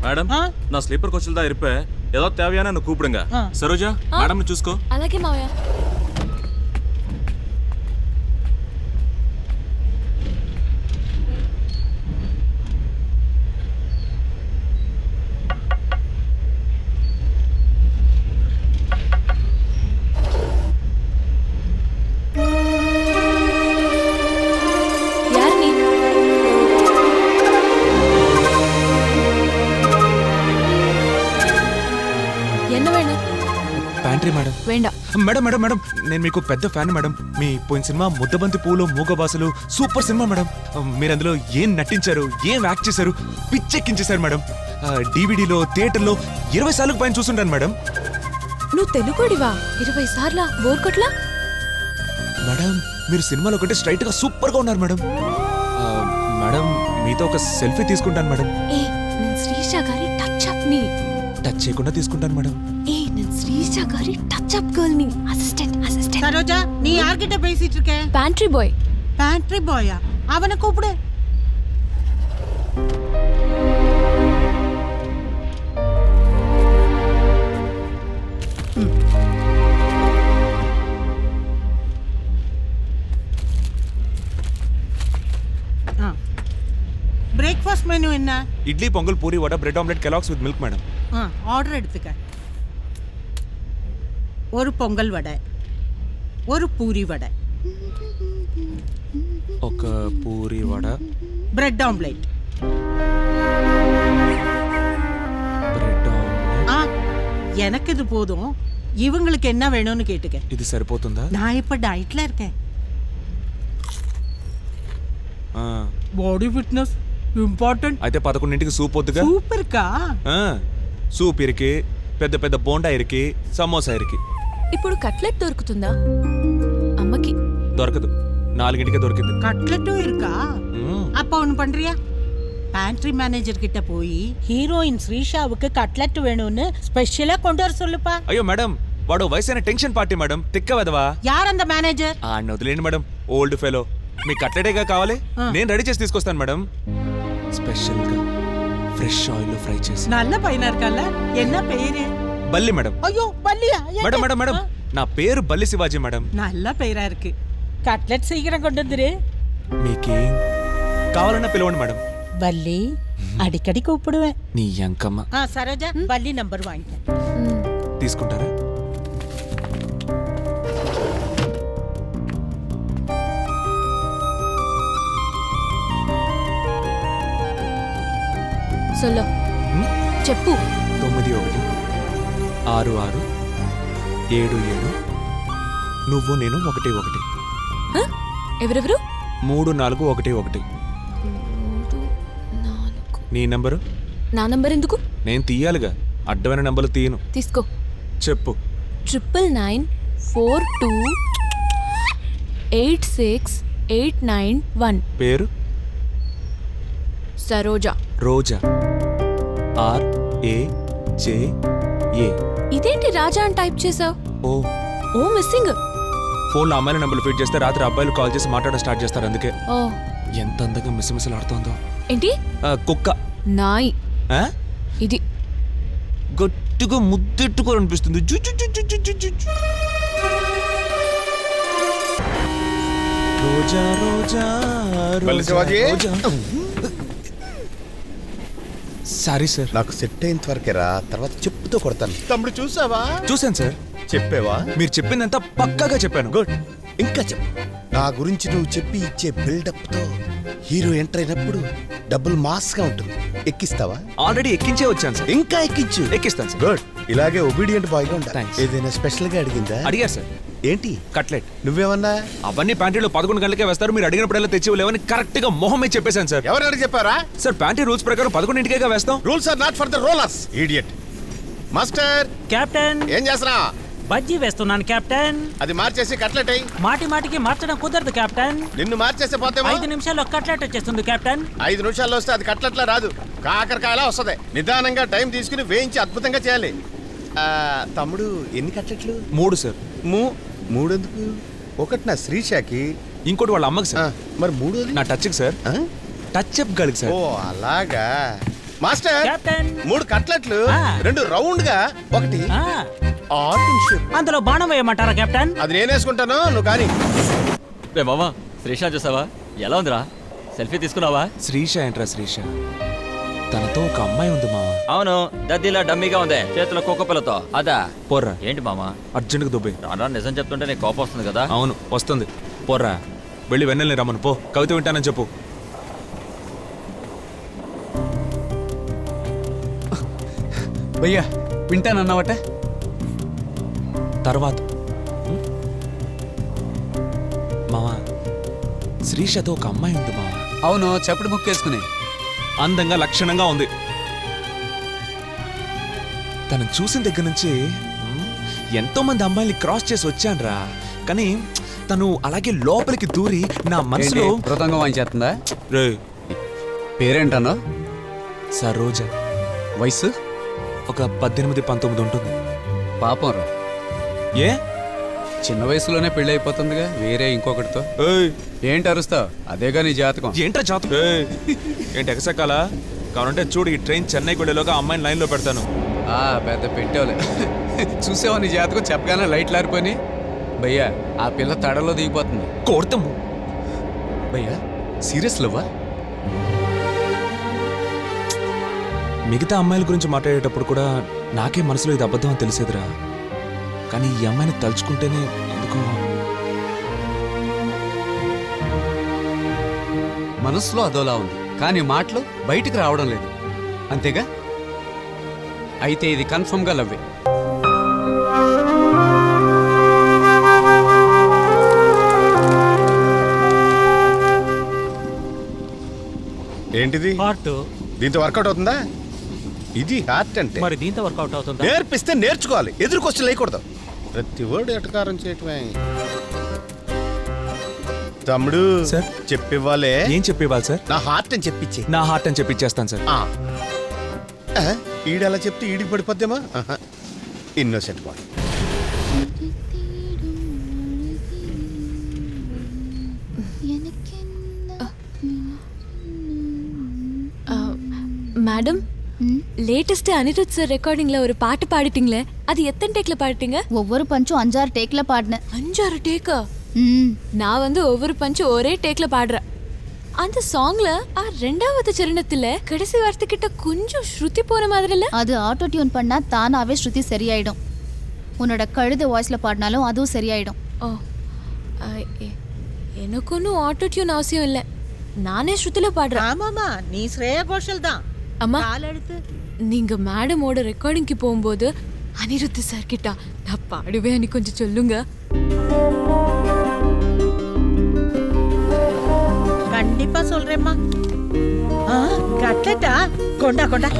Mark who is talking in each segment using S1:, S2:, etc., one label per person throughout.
S1: Madam நான் sleeper கோச்சில் தான் இருப்பேன். ஏதோ தேவையான என்ன கூப்பிடுங்க. சரோஜா மேடம் చూసుకో.
S2: అలాగే మావయ్య.
S3: Pantry madam. Madam madam madam నేను మీకు పెద్ద ఫ్యాన్ మేడం. మీ పోయిన సినిమా ముద్దబంతి పూలు మూగబాసులు సూపర్ సినిమా మేడం. మీరు అందులో ఏం నటించారు, ఏం యాక్ట్ చేశారు, పిచ్చెక్కించేశారు మేడం. డివిడీలో థియేటర్లో 20 సార్లకు పైన చూస్తుంటాను మేడం.
S2: నువ్వు తెలుగుడివా? 20 సార్లా? బోర్ కొట్లా?
S3: మేడం మీరు సినిమాలో కంటే స్ట్రైట్ గా సూపర్ గా ఉన్నారు మేడం. మేడం మీతో ఒక సెల్ఫీ తీసుకుంటాను మేడం.
S2: ఏ నేను శ్రీష గారి టచ్ అప్ ని
S3: టచ్ చేయకుండా తీసుకుంటాను మేడం.
S2: ఏ నేను శ్రీష గారి టచ్ అప్ గర్ల్ ని அசிஸ்டன்ட்.
S4: சரோஜா நீ யார்கிட்ட பேசிட்டு இருக்க?
S2: Pantry boy.
S4: பேண்ட்ரி பாயா? அவனை கூப்பிடு. பிரேக்ஃபாஸ்ட் மெனு என்ன?
S3: Idli pongal puri vada bread omelette Kellogg's with milk madam.
S4: Order எடுத்துக்க. ஒரு பொங்கல் வடை, ஒரு பூரி வடை,
S3: ఒక puri vada,
S4: bread omelette.
S3: Bread omelette.
S4: எனக்கு இது போதும். இவங்களுக்கு என்ன வேணும்னு கேட்டுக்க.
S3: ఇది సరిపోతుందా?
S4: நான் இப்ப டயட்ல இருக்கேன். Body fitness important.
S3: అయితే 11ంటికి సూప్ వద్దుగా?
S4: సూప్ ఇరుకా?
S3: సూప్ ఇరికి, పెద్ద పెద్ద బోండా ఇరికి, సమోసా ఇరికి.
S2: ఇప్పుడు కట్లెట్ దొరుకుతుందా? అమ్మకి
S3: దొరకదు. 4ంటికే దొరికింది.
S4: కట్లెట్ ఇరుకా? அப்ப ஒண்ணு பண்றியா? பேண்ட்ரி மேனேஜர் கிட்ட போய் ஹீரோயின் ஸ்ரீஷாவுக்கு கட்லெட் வேணும்னு ஸ்பெஷலா கொண்டு வர சொல்லுப்பா.
S3: అయ్యో మేడం వాడు వయసైన టెన్షన్ పార్టీ మేడం. తిక్క వెదవా.
S4: యార్ అంద మేనేజర్?
S3: వదిలేండి మేడం. Old fellow. మీ కట్లెటేగా కావాలి? నేను రెడీ చేసి తీసుకొస్తాను మేడం. స్పెషల్ గా ఫ్రెష్ ఆయిల్ లో ఫ్రై చేసి.
S4: நல்ல పైన இருக்கல்ல. என்ன పేరు?
S3: బల్లి మేడం.
S4: అయ్యో బల్లియా?
S3: మేడం మేడం మేడం నా పేరు బల్లి శివాజీ మేడం.
S4: நல்ல పేరా இருக்கு. కట్లెట్ సీக்கிரம் கொண்டு வந்துரு.
S3: మీకేం కావాలన్నా పిలవండి మేడం.
S4: బల్లి అడికడి కూப்பிடுவேன்.
S3: నీ యంకమ్మ.
S4: సరోజా బల్లి నంబర్ వాంగిక.
S3: తీసుకుంటారా?
S2: సొల్లో చెప్పు.
S3: 916677 నువ్వు నేను 11.
S2: ఎవరెవరు?
S3: 3411. నీ నంబరు?
S2: నా నంబర్ ఎందుకు?
S3: నేను తీయాలిగా. అడ్డమైన నంబర్లు తీయను.
S2: తీసుకో.
S3: చెప్పు.
S2: 9994286891.
S3: పేరు?
S2: సరోజా.
S3: రోజా. RAJA.
S2: ఇదేంటి రాజా అని టైప్ చేసావు? ఓ మిస్సింగ్.
S3: ఫోన్లో అమ్మాయిల నంబర్లు ఫీడ్ చేస్తే రాత్రి అబ్బాయిలు కాల్ చేసి మాట్లాడడం స్టార్ట్ చేస్తారు. అందుకే.
S2: ఓ
S3: ఎంత అందంగా మిసమిసలాడుతోందో.
S2: ఏంటి?
S3: కుక్క.
S2: నాయి. ఇది
S3: గట్టిగా ముద్దెట్టుకోవాలనిపిస్తుంది. రోజా రోజా సారీ సార్.
S5: నాకు సెట్ అయిన త్వరకేరా, తర్వాత చెప్పుతో కొడతాను. తమ్ముడు చూసావా?
S3: చూసాను సార్.
S5: చెప్పేవా?
S3: మీరు చెప్పిందంతా పక్కాగా చెప్పాను.
S5: గుడ్. ఇంకా చెప్పు. నా గురించి నువ్వు చెప్పి ఇచ్చే బిల్డప్ తో హీరో ఎంటర్ అయినప్పుడు డబ్బులు మాస్ గా ఉంటుంది. ఎక్కిస్తావా?
S3: ఆల్రెడీ ఎక్కించే వచ్చాను సార్.
S5: ఇంకా ఎక్కించు.
S3: ఎక్కిస్తాను సార్.
S5: గుడ్. ఇలాగే ఒబీడియంట్ బాయ్ గా ఉండాలి.
S3: థాంక్స్.
S5: ఏదైనా స్పెషల్ గా అడిగిందా?
S3: అడిగారు సార్.
S5: ఏంటి?
S3: కట్లెట్.
S5: నువ్వేమన్నా?
S3: అవన్నీ ప్యాంటీలో 11 గంటలకే వేస్తారు. మీరు అడిగినప్పుడల్లా తెచ్చి లేవని కరెక్ట్ గా మొహమే చెప్పేశాను సార్.
S5: ఎవరు చెప్పారా?
S3: సార్ ప్యాంటీ రూల్స్ ప్రకారం 11ంటికే వేస్తాం.
S5: Rules are not for the rulers. Idiot. Master.
S6: Captain.
S5: ఏం చేస్తున్నా?
S6: బజ్జీ వేస్తున్నాను కెప్టెన్.
S5: అది మార్చేసి కట్లెట్ అయ్యి.
S6: మాటికి మార్చడం కుదరదు కెప్టెన్.
S5: నిన్ను మార్చేస్తే పోతే
S6: 5 నిమిషాల్లో కట్లెట్ వచ్చేస్తుంది కెప్టెన్.
S5: 5 నిమిషాల్లో వస్తే అది కట్లెట్లా రాదు, కాకరకాయలా వస్తుంది. నిదానంగా టైం తీసుకుని వేయించి అద్భుతంగా చేయాలి. తమ్ముడు ఎన్ని కట్లెట్లు?
S3: 3 సార్.
S5: 3 ఎందుకు? ఒకటి నా శ్రీషాకి,
S3: ఇంకోటి వాళ్ళ అమ్మకి సార్.
S5: మరి 3
S3: నా టచ్కి సార్. టచ్ అప్ గలికి సార్.
S5: ఓ అలాగా. మాస్టర్
S6: కెప్టెన్
S5: 3 కట్లెట్లు
S6: ఆ.
S5: 2 రౌండ్ గా ఒకటి
S6: ఆ,
S5: ఆరెంజ్ షేప్.
S6: అందులో బాణం వేయమంటారా కెప్టెన్?
S5: అది నేనేసుకుంటాను నువ్వు కానీ.
S7: రే మామా శ్రీషా చూసావా ఎలా ఉందిరా సెల్ఫీ తీసుకున్నావా?
S3: శ్రీష ఏంట్రా శ్రీష? తనతో ఒక అమ్మాయి ఉంది మావా.
S7: అవును దద్దిలా డమ్మీగా ఉంది చేతిలో కుక్క పిల్లతో అదా.
S3: పోర్రా,
S7: ఏంటి మామా
S3: అర్జెంట్గా దుబ్బే.
S7: రాను నిజం చెప్తుంటే నీకు కోపం వస్తుంది కదా.
S3: అవును వస్తుంది. పోర్రా, వెళ్ళి వెన్నెల్ని రమ్మను. పో, కవిత వింటానని చెప్పు.
S8: భయ్యా వింటానన్నావట.
S3: తర్వాత మావా, శ్రీషతో ఒక అమ్మాయి ఉంది మావా.
S8: అవును చెప్పుడు ముక్కేసుకుని.
S3: అందంగా లక్షణంగా ఉంది. తను చూసిన దగ్గర నుంచి ఎంతో మంది అమ్మాయిల్ని క్రాస్ చేసి వచ్చానురా, కానీ తను అలాగే లోపలికి దూరి నా మనసులో
S8: మృతంగం వాయించేస్తుందా?
S3: రే
S8: పేరేంటన్నా?
S3: సరోజ.
S8: వయసు?
S3: ఒక 18-19 ఉంటుంది.
S8: పాపం రా,
S3: ఏ
S8: చిన్న వయసులోనే పెళ్లి అయిపోతుందిగా వేరే ఇంకొకటితో.
S3: ఏయ్,
S8: ఏంటి అరుస్తావు? అదేగా నీ జాతకం.
S3: ఏంట్రా జాతకం? ఏయ్, ఏంటి ఎగసెక్కాలా? కావాలంటే చూడు, ఈ ట్రైన్ చెన్నైకి వెళ్ళేలోగా అమ్మాయిని లైన్లో పెడతాను.
S8: పెద్ద పెట్టేవాలే. చూసావా నీ జాతకం చెప్పగానే లైట్లు ఆరిపోయి. భయ్యా ఆ పిల్ల తడలో దిగిపోతుంది.
S3: కోడతాము.
S8: భయ్యా సీరియస్ లవ్వా?
S3: మిగతా అమ్మాయిల గురించి మాట్లాడేటప్పుడు కూడా నాకే మనసులో ఇది అబద్ధం అని తెలిసేదిరా, కానీ ఈ అమ్మాయిని తలుచుకుంటేనే ఎందుకో.
S8: మనసులో అదోలా ఉంది కానీ మాటలు బయటికి రావడం లేదు, అంతేగా? అయితే ఇది కన్ఫర్మ్గా లవ్వే.
S5: ఏంటిది?
S6: హార్ట్.
S5: దీంతో వర్కౌట్ అవుతుందా? ఇది హార్ట్ అంటే
S6: మరి దీంతో వర్కౌట్ అవుతుందా?
S5: నేర్పిస్తే నేర్చుకోవాలి, ఎదురు క్వశ్చన్ లేకూడదు. ప్రతి వర్డ్ ఎటకారం చేయటమే. తమ్ముడు
S3: సార్?
S5: చెప్పివ్వాలే.
S3: ఏం చెప్పేవాళ్ళు సార్?
S5: నా హార్ట్ అని చెప్పించి.
S3: నా హార్ట్ అని చెప్పిచ్చేస్తాను సార్.
S5: ఈడలా చెప్తే ఈడికి పడిపోద్దేమా? Innocent boy.
S2: Madam latest Anirudh sir ரெக்கார்டிங்ல ஒரு பாட்டு பாடிட்டீங்களே, அது எத்தனை டேக்ல பாடிட்டீங்க?
S9: ஒவ்வொரு பஞ்சும் 5-6 டேக்ல பாடினேன்.
S2: 5-6 டேக்கா?
S9: ம்.
S2: நான் வந்து ஒவ்வொரு பஞ்சும் ஒரே டேக்ல பாடுறேன். அந்த சாங்ல ரெண்டாவது சரணத்துல கடைசி வார்த்தை கிட்ட கொஞ்சம் ஸ்ருதி போற மாதிரி இல்ல?
S9: அது ஆட்டோ டியூன் பண்ணா தானாவே ஸ்ருதி சரியாயிடும். உன்னோட கழுத வாய்ஸ்ல பாடினாலும் அதுவும் சரியாயிடும்.
S2: ஓ, எனக்கு ஒன்றும் ஆட்டோ டியூன் அவசியம் இல்லை, நானே ஸ்ருதில பாடுறேன்.
S4: ஆமாமா, நீ ஸ்ரேயா கோஷல் தான்.
S2: அம்மா,
S4: காலெடுத்து
S2: நீங்க மேடமோட ரெக்கார்டிங்க்கு போகும்போது அனிருத் சார் கிட்ட நான் பாடுவேன் கொஞ்சம் சொல்லுங்க.
S4: கண்டிப்பா சொல்றேம்மா. கட்லெட்டா? கொண்டா கொண்டா.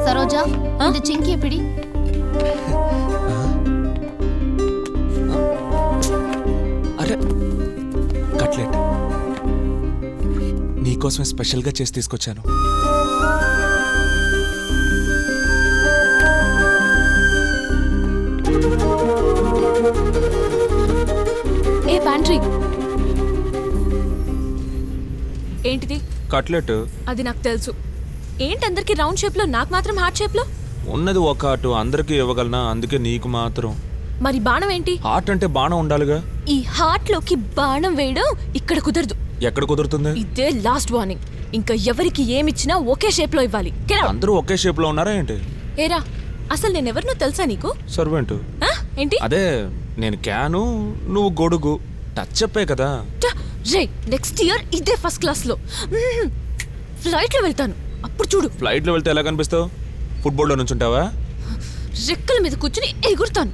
S9: சரோஜா, இந்த சிங்கி எப்படி?
S3: అరే కట్లెట్ నీకోసమే స్పెషల్గా చేసి తీసుకొచ్చాను.
S2: ఏ ప్యాంట్రీ ఏంటిది?
S3: కట్లెట్
S2: అది నాకు తెలుసు. ఏంటి అందరికి రౌండ్ షేప్ లో, నాకు మాత్రం హార్ట్ షేప్ లో?
S3: ఉన్నది ఒక హార్ట్, అందరికీ ఇవ్వగలనా? అందుకే నీకు మాత్రం.
S2: మరి బాణం ఏంటి?
S3: హార్ట్ అంటే బాణం ఉండాలిగా.
S2: ఈ హార్ట్ లోకి బాణం వేయడం ఇక్కడ కుదరదు.
S3: ఎక్కడ కుదురుతుంది?
S2: ఇదే లాస్ట్ వార్నింగ్. ఇంకా ఎవరికి ఏమిచ్చినా ఒకే షేప్ లో ఇవ్వాలి.
S3: అందరూ ఒకే షేప్ లో ఉన్నారా ఏంటి?
S2: ఏరా, అసలు నేను ఎవరినో తెలుసా నీకు?
S3: సర్వెంట్.
S2: ఏంటి?
S3: అదే, నేను క్యాను, నువ్వు గొడుగు. టచ్ చెప్పే కదా.
S2: రే, నెక్స్ట్ ఇయర్ ఇదే ఫస్ట్ క్లాస్ లో ఫ్లైట్ లో వెళ్తాను, అప్పుడు చూడు.
S3: ఫ్లైట్ లో వెళ్తే ఎలా కనిపిస్తావు? ఫుట్బాల్ లో నుంచి ఉంటావా?
S2: రెక్కల మీద కూర్చుని ఎగురుతాను.